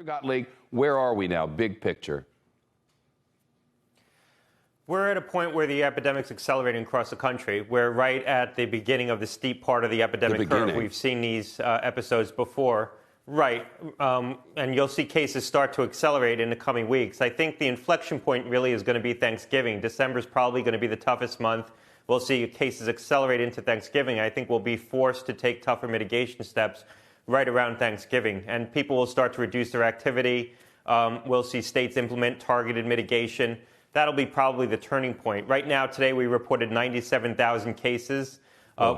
Gottlieb, where are we now? Big picture. We're at a point where the epidemic's accelerating across the country. We're right at the beginning of the steep part of the epidemic curve. We've seen these episodes before. Right. And you'll see cases start to accelerate in the coming weeks. I think the inflection point really is going to be Thanksgiving. December's probably going to be the toughest month. We'll see cases accelerate into Thanksgiving. I think we'll be forced to take tougher mitigation steps right around Thanksgiving. And people will start to reduce their activity. We'll see states implement targeted mitigation. That'll be probably the turning point. Right now, today, we reported 97,000 cases.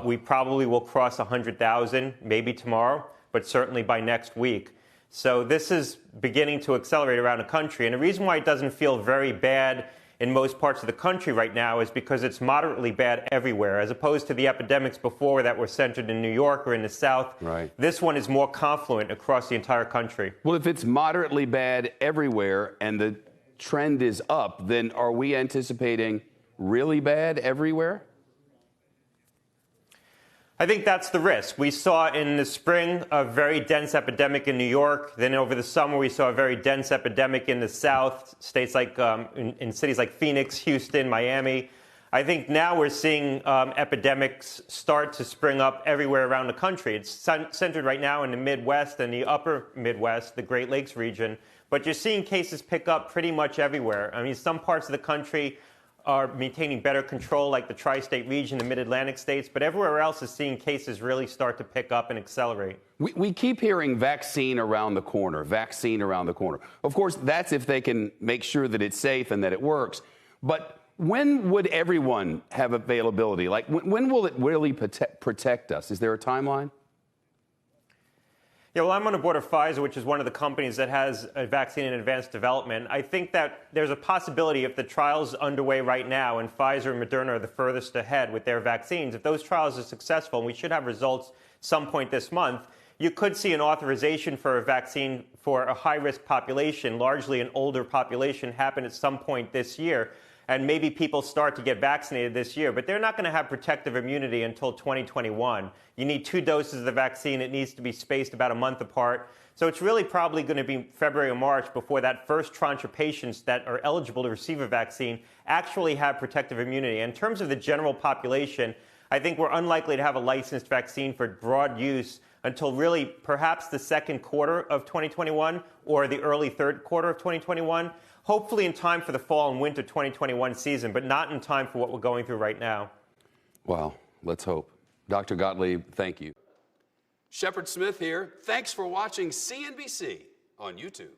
We probably will cross 100,000, maybe tomorrow, but certainly by next week. So this is beginning to accelerate around the country. And the reason why it doesn't feel very bad in most parts of the country right now is because it's moderately bad everywhere, as opposed to the epidemics before that were centered in New York or in the South. Right. This one is more confluent across the entire country. Well, if it's moderately bad everywhere and the trend is up, then are we anticipating really bad everywhere? I think that's the risk. We saw in the spring a very dense epidemic in New York. Then over the summer, we saw a very dense epidemic in the South, states like in cities like Phoenix, Houston, Miami. I think now we're seeing epidemics start to spring up everywhere around the country. It's centered right now in the Midwest and the upper Midwest, the Great Lakes region. But you're seeing cases pick up pretty much everywhere. I mean, some parts of the country are maintaining better control, like the tri-state region, the mid-Atlantic states, but everywhere else is seeing cases really start to pick up and accelerate. We keep hearing vaccine around the corner, vaccine around the corner. Of course, that's if they can make sure that it's safe and that it works. But when would everyone have availability? Like, when will it really protect us? Is there a timeline? Yeah, well, I'm on the board of Pfizer, which is one of the companies that has a vaccine in advanced development. I think that there's a possibility if the trial's underway right now and Pfizer and Moderna are the furthest ahead with their vaccines, if those trials are successful, and we should have results some point this month, you could see an authorization for a vaccine for a high-risk population, largely an older population, happen at some point this year. And maybe people start to get vaccinated this year, but they're not going to have protective immunity until 2021. You need 2 doses of the vaccine. It needs to be spaced about a month apart. So it's really probably going to be February or March before that first tranche of patients that are eligible to receive a vaccine actually have protective immunity. In terms of the general population, I think we're unlikely to have a licensed vaccine for broad use until really perhaps the second quarter of 2021 or the early third quarter of 2021. Hopefully in time for the fall and winter 2021 season, but not in time for what we're going through right now. Well, let's hope. Dr. Gottlieb, thank you. Shepard Smith here. Thanks for watching CNBC on YouTube.